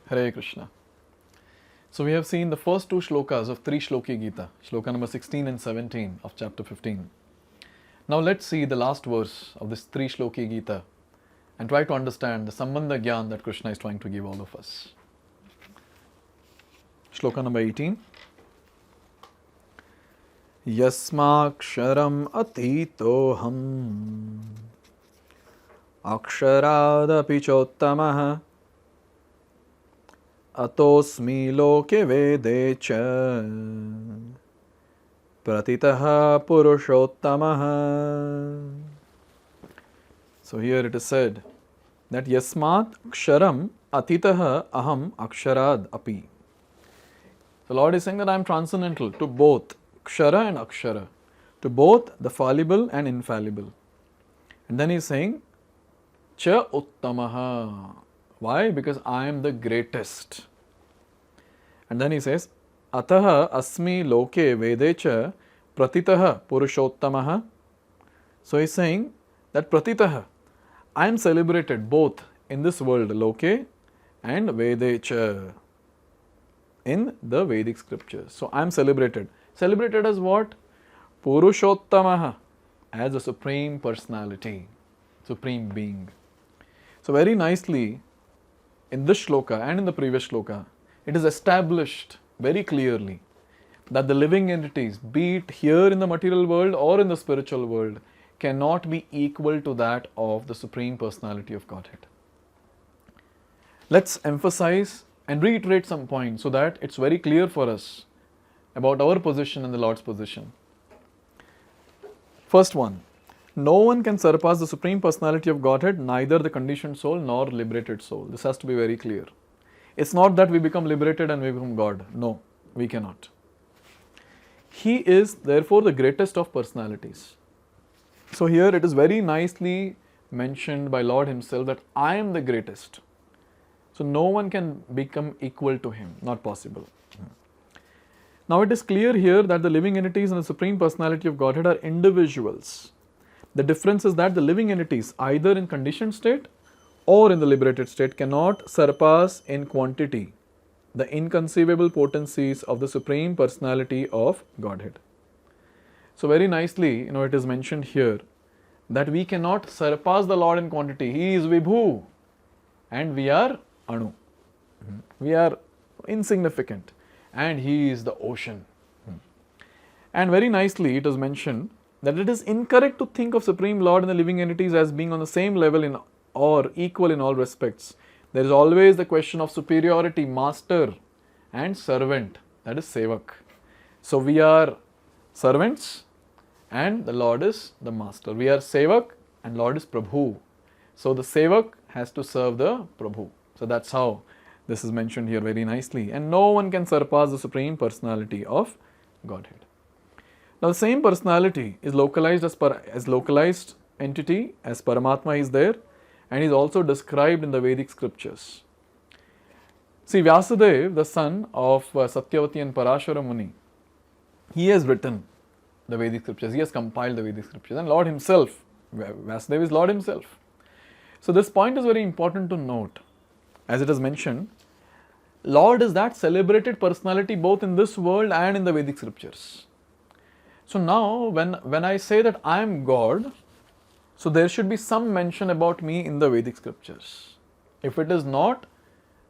Hare Krishna. So we have seen the first two shlokas of 3 Shloki Gita, Shloka number 16 and 17 of chapter 15. Now let's see the last verse of this 3 Shloki Gita and try to understand the Sambandha Gyan that Krishna is trying to give all of us. Shloka number 18. Yasmaksharam atitoham akshārādapi chottamah atosmi loke vede cha pratitaha purushottamah. So here it is said that yasmat ksharam atitaha aham aksharad api. The Lord is saying that I am transcendental to both kshara and akshara, to both the fallible and infallible. And then he is saying cha uttamaha. Why? Because I am the greatest. And then he says ataha asmi loke vedecha pratitaha purushottamah. So he is saying that pratitaha, I am celebrated both in this world, loke, and vedecha, in the Vedic scriptures. So I am celebrated. Celebrated as what? Purushottamah, as a supreme personality, supreme being. So very nicely in this shloka and in the previous shloka, it is established very clearly that the living entities, be it here in the material world or in the spiritual world, cannot be equal to that of the supreme personality of Godhead. Let's emphasize and reiterate some points so that it's very clear for us about our position and the Lord's position. First one, no one can surpass the Supreme Personality of Godhead, neither the conditioned soul nor liberated soul. This has to be very clear. It's not that we become liberated and we become God. No, we cannot. He is therefore the greatest of personalities. So here it is very nicely mentioned by Lord Himself that I am the greatest. So no one can become equal to Him, not possible. Now it is clear here that the living entities and the Supreme Personality of Godhead are individuals. The difference is that the living entities, either in conditioned state or in the liberated state, cannot surpass in quantity the inconceivable potencies of the Supreme Personality of Godhead. So very nicely, it is mentioned here that we cannot surpass the Lord in quantity. He is Vibhu and we are Anu. We are insignificant and He is the ocean. And very nicely it is mentioned that it is incorrect to think of Supreme Lord and the living entities as being on the same level in or equal in all respects. There is always the question of superiority, master and servant, that is sevak. So we are servants and the Lord is the master. We are sevak and Lord is Prabhu. So the sevak has to serve the Prabhu. So that's how this is mentioned here very nicely. And no one can surpass the Supreme Personality of Godhead. Now the same personality is localized as localized entity as Paramatma is there, and is also described in the Vedic scriptures. See, Vyasadeva, the son of Satyavati and Parashara Muni, he has written the Vedic scriptures, he has compiled the Vedic scriptures, and Lord Himself, Vyasadeva is Lord Himself. So this point is very important to note. As it is mentioned, Lord is that celebrated personality both in this world and in the Vedic scriptures. So now when I say that I am God, so there should be some mention about me in the Vedic scriptures. If it is not,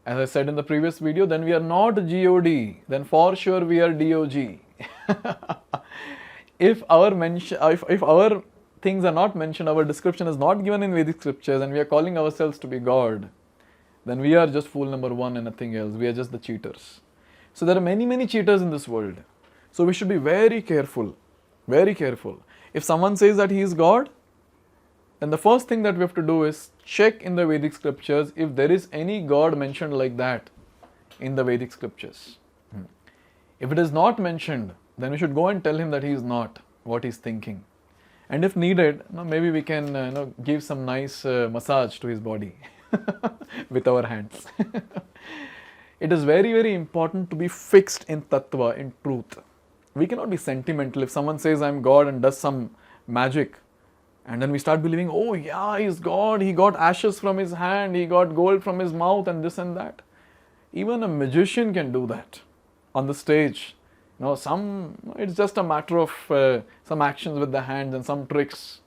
as I said in the previous video, then we are not God, then for sure we are DOG. If our things are not mentioned, our description is not given in Vedic scriptures and we are calling ourselves to be God, then we are just fool number one and nothing else. We are just the cheaters. So there are many cheaters in this world. So we should be very careful. Very careful. If someone says that he is God, then the first thing that we have to do is check in the Vedic scriptures if there is any God mentioned like that in the Vedic scriptures. If it is not mentioned, then we should go and tell him that he is not what he is thinking. And if needed, maybe we can give some nice massage to his body with our hands. It is very important to be fixed in tattva, in truth. We cannot be sentimental. If someone says I am God and does some magic, and then we start believing, oh yeah, he is God, he got ashes from his hand, he got gold from his mouth and this and that. Even a magician can do that on the stage. It's just a matter of some actions with the hands and some tricks.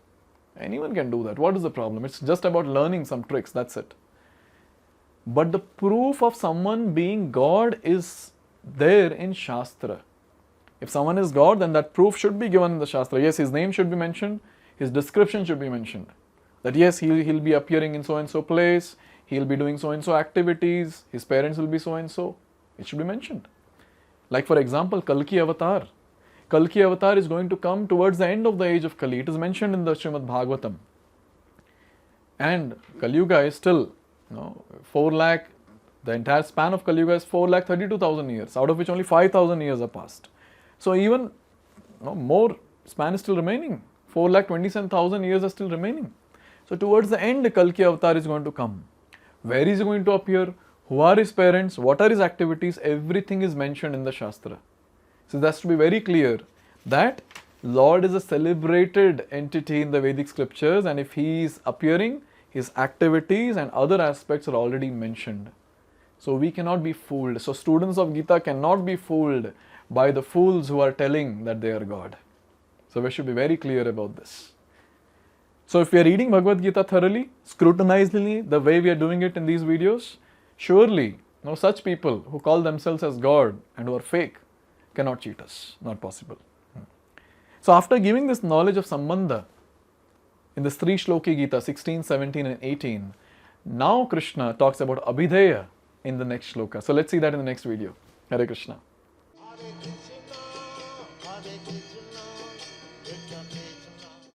Anyone can do that. What is the problem? It's just about learning some tricks, that's it. But the proof of someone being God is there in Shastra. If someone is God, then that proof should be given in the Shastra. Yes, his name should be mentioned, his description should be mentioned. That yes, he'll be appearing in so and so place, he'll be doing so and so activities, his parents will be so and so. It should be mentioned. Like for example, Kalki Avatar. Kalki Avatar is going to come towards the end of the age of Kali. It is mentioned in the Srimad Bhagavatam. And Kali Yuga is still 4 lakh, the entire span of Kali Yuga is 4,32,000 years, out of which only 5,000 years are passed. So even more span is still remaining. 4,27,000 years are still remaining. So towards the end, Kalki Avatar is going to come. Where is he going to appear? Who are his parents? What are his activities? Everything is mentioned in the Shastra. So that's to be very clear that Lord is a celebrated entity in the Vedic scriptures, and if he is appearing, his activities and other aspects are already mentioned. So we cannot be fooled. So students of Gita cannot be fooled by the fools who are telling that they are God. So we should be very clear about this. So if we are reading Bhagavad-gita thoroughly, scrutinizingly, the way we are doing it in these videos, surely such people who call themselves as God and who are fake cannot cheat us. Not possible. So after giving this knowledge of Sambandha in this 3 Shloki Gita, 16, 17 and 18, now Krishna talks about Abhideya in the next Shloka. So let's see that in the next video. Hare Krishna.